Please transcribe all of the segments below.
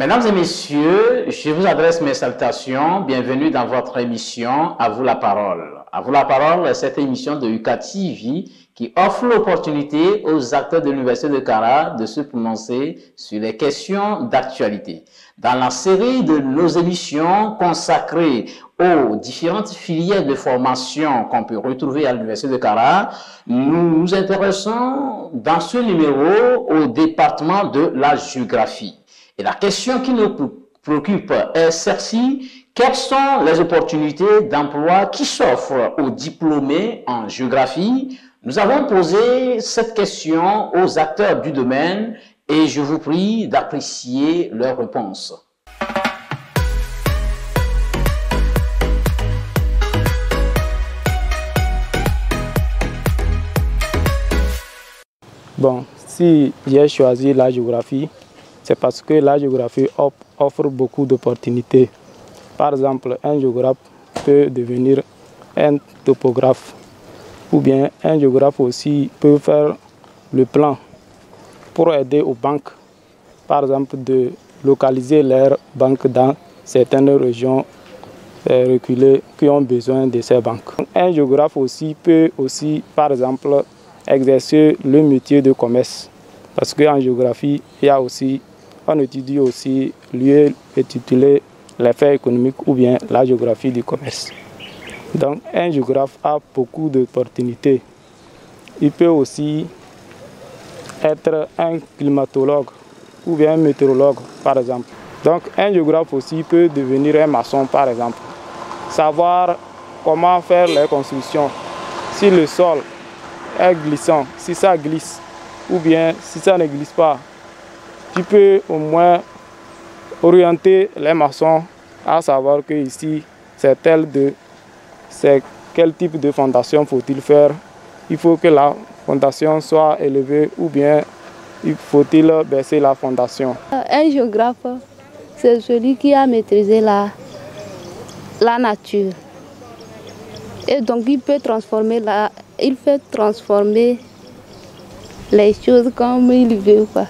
Mesdames et messieurs, je vous adresse mes salutations. Bienvenue dans votre émission À vous la parole. À vous la parole, cette émission de UCA TV qui offre l'opportunité aux acteurs de l'Université de Kara de se prononcer sur les questions d'actualité. Dans la série de nos émissions consacrées aux différentes filières de formation qu'on peut retrouver à l'Université de Kara, nous nous intéressons dans ce numéro au département de la géographie. Et la question qui nous préoccupe est celle-ci: quelles sont les opportunités d'emploi qui s'offrent aux diplômés en géographie? Nous avons posé cette question aux acteurs du domaine et je vous prie d'apprécier leurs réponses. Bon, si j'ai choisi la géographie, c'est parce que la géographie offre beaucoup d'opportunités. Par exemple, un géographe peut devenir un topographe. Ou bien un géographe aussi peut faire le plan pour aider aux banques, par exemple, de localiser leurs banques dans certaines régions reculées qui ont besoin de ces banques. Un géographe aussi peut par exemple, exercer le métier de commerce. Parce qu'en géographie, on étudie aussi lieu intitulé les faits économiques ou bien la géographie du commerce. Donc un géographe a beaucoup d'opportunités. Il peut aussi être un climatologue ou bien un météorologue par exemple. Donc un géographe aussi peut devenir un maçon par exemple. Savoir comment faire les constructions, si le sol est glissant, si ça glisse ou bien si ça ne glisse pas. Tu peux au moins orienter les maçons à savoir que ici c'est quel type de fondation faut-il faire. Il faut que la fondation soit élevée ou bien il faut-il baisser la fondation. Un géographe, c'est celui qui a maîtrisé la nature. Et donc il fait transformer les choses comme il veut, quoi.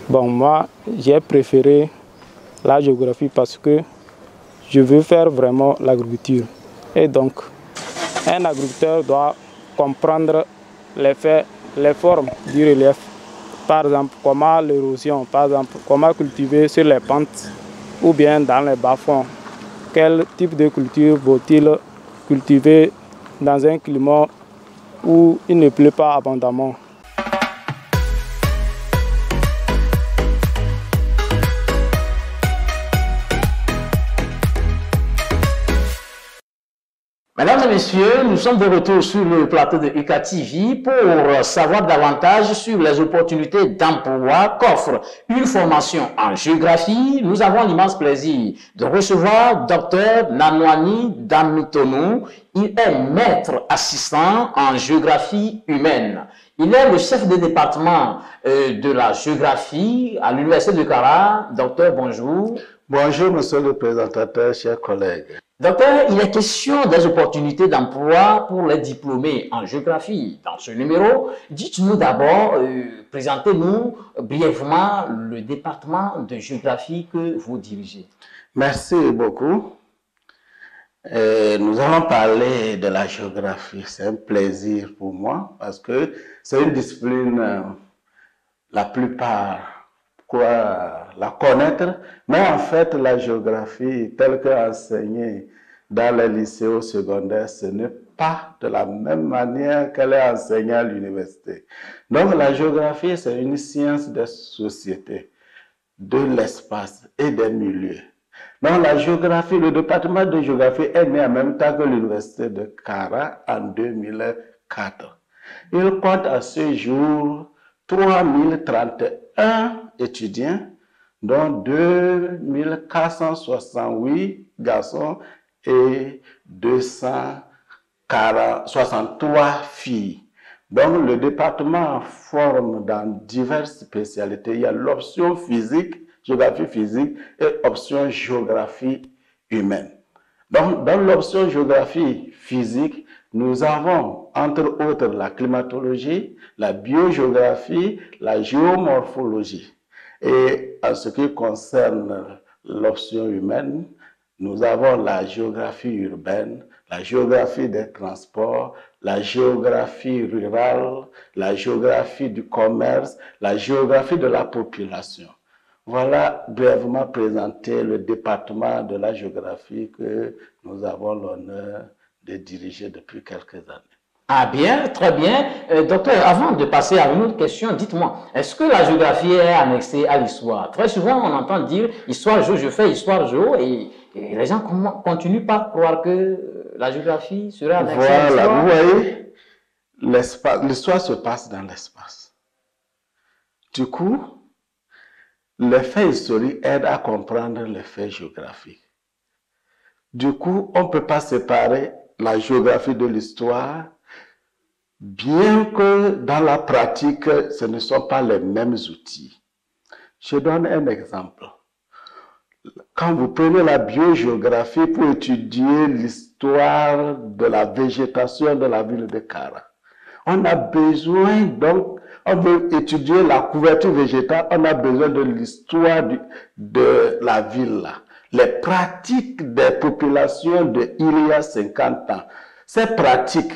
Bon, moi, j'ai préféré la géographie parce que je veux faire vraiment l'agriculture. Et donc, un agriculteur doit comprendre les formes du relief. Par exemple, comment l'érosion, par exemple, comment cultiver sur les pentes ou bien dans les bas-fonds. Quel type de culture faut-il cultiver dans un climat où il ne pleut pas abondamment. Mesdames et messieurs, nous sommes de retour sur le plateau de UCA TV pour savoir davantage sur les opportunités d'emploi qu'offre une formation en géographie. Nous avons l'immense plaisir de recevoir Dr Nanwani Damitonou. Il est maître assistant en géographie humaine. Il est le chef de département de la géographie à l'Université de Kara. Docteur, bonjour. Bonjour, monsieur le présentateur, chers collègues. Docteur, il est question des opportunités d'emploi pour les diplômés en géographie. Dans ce numéro, dites-nous d'abord, présentez-nous brièvement le département de géographie que vous dirigez. Merci beaucoup. Nous allons parler de la géographie. C'est un plaisir pour moi parce que c'est une discipline, la plupart croient la connaître, mais en fait la géographie telle qu'enseignée dans les lycées ou secondaires, ce n'est pas de la même manière qu'elle est enseignée à l'université. Donc la géographie, c'est une science des sociétés, de l'espace et des milieux. Donc la géographie, le département de géographie est né en même temps que l'université de Kara en 2004. Il compte à ce jour 3031 étudiants, dont 2468 garçons et 263 filles. Donc le département forme dans diverses spécialités. Il y a l'option physique, géographie physique et option géographie humaine. Donc dans l'option géographie physique, nous avons entre autres la climatologie, la biogéographie, la géomorphologie. Et en ce qui concerne l'option humaine, nous avons la géographie urbaine, la géographie des transports, la géographie rurale, la géographie du commerce, la géographie de la population. Voilà brièvement présenté le département de la géographie que nous avons l'honneur de diriger depuis quelques années. Ah bien, très bien. Docteur, avant de passer à une autre question, dites-moi, est-ce que la géographie est annexée à l'histoire? Très souvent, on entend dire histoire géo, je fais histoire géo, et les gens continuent par croire que la géographie serait annexée à l'histoire. Voilà, vous voyez, l'histoire se passe dans l'espace. Du coup, les faits historiques aident à comprendre les faits géographiques. Du coup, on ne peut pas séparer la géographie de l'histoire, bien que dans la pratique, ce ne sont pas les mêmes outils. Je donne un exemple. Quand vous prenez la biogéographie pour étudier l'histoire de la végétation de la ville de Kara, on a besoin donc, on veut étudier la couverture végétale, on a besoin de l'histoire de la ville là. Les pratiques des populations de il y a 50 ans. Ces pratiques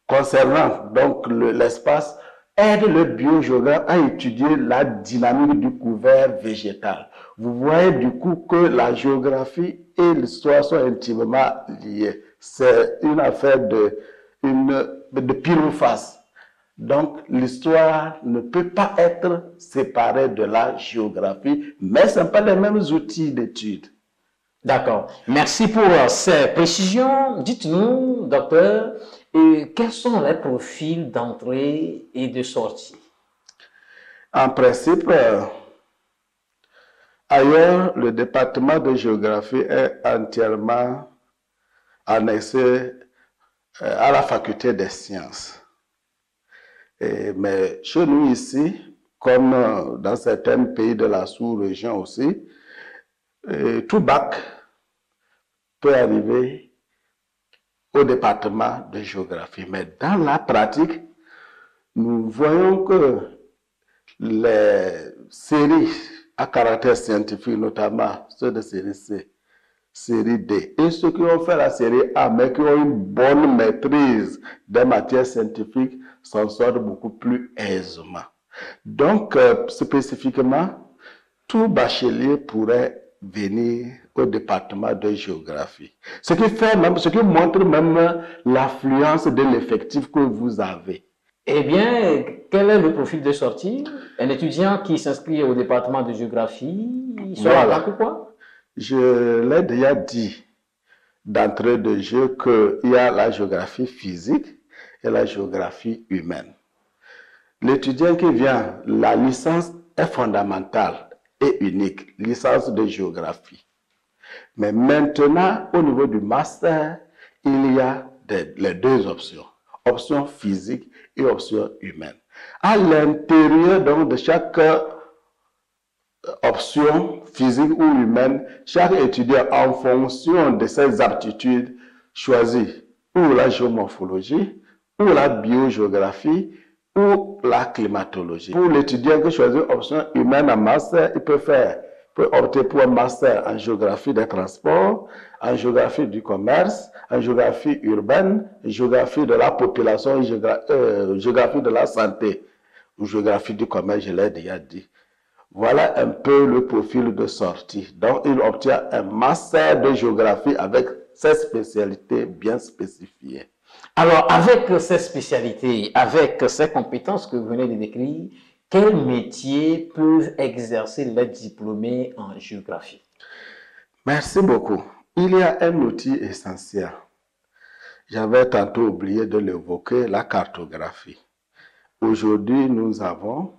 concernant donc l'espace aident le biogéographe à étudier la dynamique du couvert végétal. Vous voyez du coup que la géographie et l'histoire sont intimement liées. C'est une affaire de pile ou face. Donc, l'histoire ne peut pas être séparée de la géographie, mais ce ne sont pas les mêmes outils d'étude. D'accord. Merci pour ces précisions. Dites-nous, docteur, quels sont les profils d'entrée et de sortie? En principe, ailleurs, le département de géographie est entièrement annexé à la faculté des sciences. Mais chez nous ici, comme dans certains pays de la sous-région aussi, tout bac peut arriver au département de géographie. Mais dans la pratique, nous voyons que les séries à caractère scientifique, notamment ceux de série C, série D, et ceux qui ont fait la série A, mais qui ont une bonne maîtrise des matières scientifiques, s'en sortent beaucoup plus aisément. Donc, spécifiquement, tout bachelier pourrait venir au département de géographie. Ce qui montre même l'affluence de l'effectif que vous avez. Eh bien, quel est le profil de sortie? Un étudiant qui s'inscrit au département de géographie, il sera là ou quoi? Je l'ai déjà dit d'entrée de jeu qu'il y a la géographie physique et la géographie humaine. L'étudiant qui vient, la licence est fondamentale et unique, licence de géographie. Mais maintenant, au niveau du master, il y a les deux options. Option physique et option humaine. À l'intérieur donc de chaque option physique ou humaine, chaque étudiant en fonction de ses aptitudes choisit ou la géomorphologie, ou la biogéographie, ou la climatologie. Pour l'étudiant qui choisit option humaine en master, il peut opter pour un master en géographie des transports, en géographie du commerce, en géographie urbaine, géographie de la population, géographie de la santé, ou géographie du commerce, je l'ai déjà dit. Voilà un peu le profil de sortie. Donc, il obtient un master de géographie avec ses spécialités bien spécifiées. Alors, avec ces spécialités, avec ces compétences que vous venez de décrire, quels métiers peuvent exercer les diplômés en géographie? Merci beaucoup. Il y a un outil essentiel. J'avais tantôt oublié de l'évoquer, la cartographie. Aujourd'hui, nous avons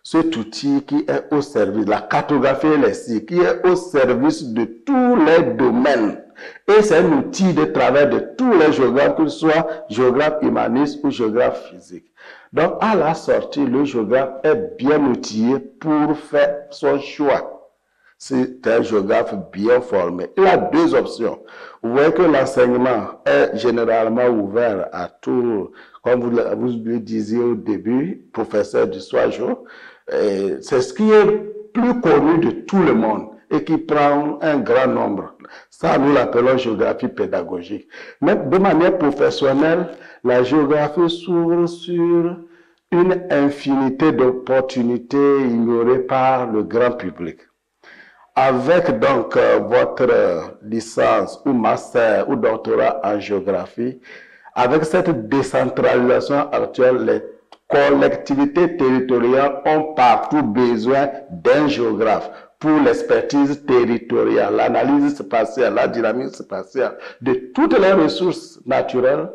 cet outil qui est au service, la cartographie et les sites, qui est au service de tous les domaines. Et c'est un outil de travail de tous les géographes, qu'ils soient géographes humanistes ou géographes physiques. Donc, à la sortie, le géographe est bien outillé pour faire son choix. C'est un géographe bien formé. Il a deux options. Vous voyez que l'enseignement est généralement ouvert à tous, comme vous le disiez au début, professeur du soir jour. C'est ce qui est plus connu de tout le monde et qui prend un grand nombre. Ça, nous l'appelons géographie pédagogique. Mais de manière professionnelle, la géographie s'ouvre sur une infinité d'opportunités ignorées par le grand public. Avec donc votre licence ou master ou doctorat en géographie, avec cette décentralisation actuelle, les collectivités territoriales ont partout besoin d'un géographe pour l'expertise territoriale, l'analyse spatiale, la dynamique spatiale, de toutes les ressources naturelles,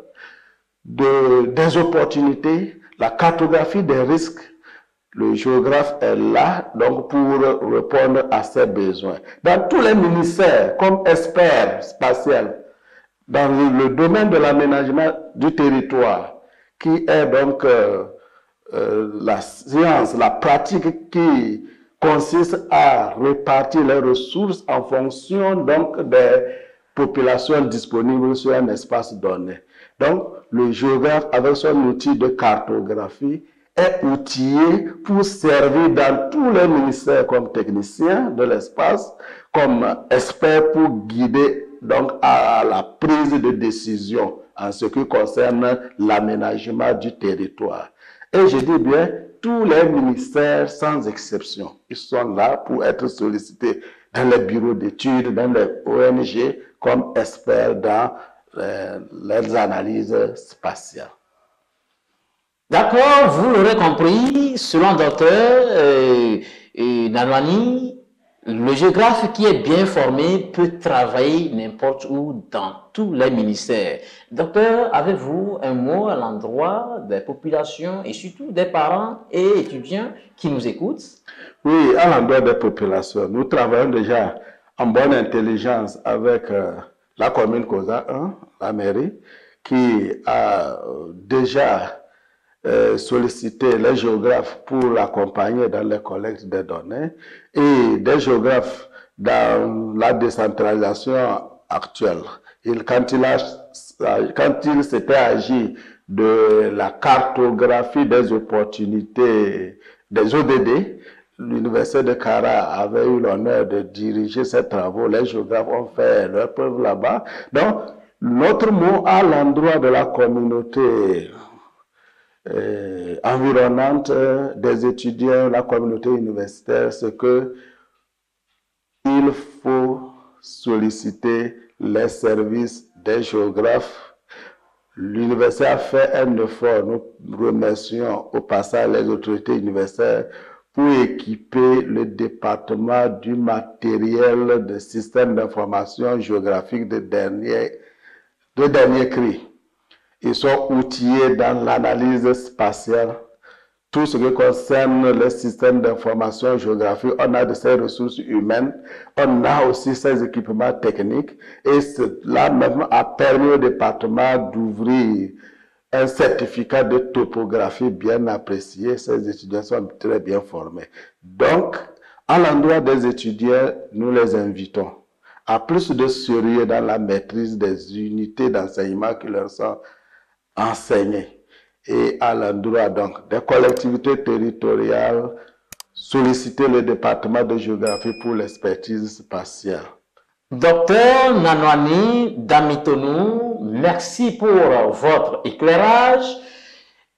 des opportunités, la cartographie des risques. Le géographe est là donc pour répondre à ces besoins. Dans tous les ministères, comme expert spatial, dans le domaine de l'aménagement du territoire, qui est donc la science, la pratique qui consiste à répartir les ressources en fonction donc des populations disponibles sur un espace donné. Donc, le géographe, avec son outil de cartographie, est outillé pour servir dans tous les ministères comme technicien de l'espace, comme expert pour guider donc à la prise de décision en ce qui concerne l'aménagement du territoire. Et je dis bien, tous les ministères, sans exception, ils sont là pour être sollicités dans les bureaux d'études, dans les ONG, comme experts dans les analyses spatiales. D'accord, vous l'aurez compris, selon docteur Nanouani, le géographe qui est bien formé peut travailler n'importe où dans tous les ministères. Docteur, avez-vous un mot à l'endroit des populations et surtout des parents et étudiants qui nous écoutent? Oui, à l'endroit des populations, nous travaillons déjà en bonne intelligence avec la commune COSA 1, la mairie, qui a déjà solliciter les géographes pour l'accompagner dans les collectes des données et des géographes dans la décentralisation actuelle. Quand il s'était agi de la cartographie des opportunités des ODD, l'Université de Kara avait eu l'honneur de diriger ces travaux. Les géographes ont fait leur preuve là-bas. Donc, notre mot à l'endroit de la communauté environnante, des étudiants, la communauté universitaire, c'est que il faut solliciter les services des géographes. L'université a fait un effort, nous remercions au passage les autorités universitaires pour équiper le département du matériel de système d'information géographique de dernier cri. Ils sont outillés dans l'analyse spatiale. Tout ce qui concerne les systèmes d'information géographique, on a de ces ressources humaines, on a aussi ces équipements techniques et cela même a permis au département d'ouvrir un certificat de topographie bien apprécié. Ces étudiants sont très bien formés. Donc, à l'endroit des étudiants, nous les invitons à plus de sérieux dans la maîtrise des unités d'enseignement qui leur sont enseignées. Et à l'endroit donc des collectivités territoriales, solliciter le département de géographie pour l'expertise spatiale. Docteur Nanouani Damitonou, merci pour votre éclairage.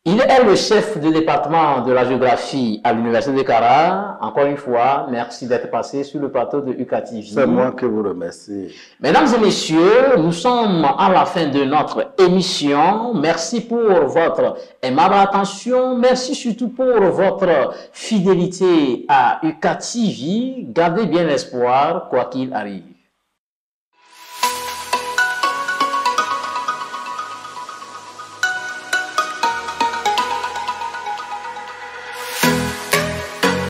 Il est le chef du département de la géographie à l'Université de Kara. Encore une fois, merci d'être passé sur le plateau de UCATV. C'est moi qui vous remercie. Mesdames et messieurs, nous sommes à la fin de notre émission. Merci pour votre aimable attention. Merci surtout pour votre fidélité à UCATV. Gardez bien l'espoir, quoi qu'il arrive.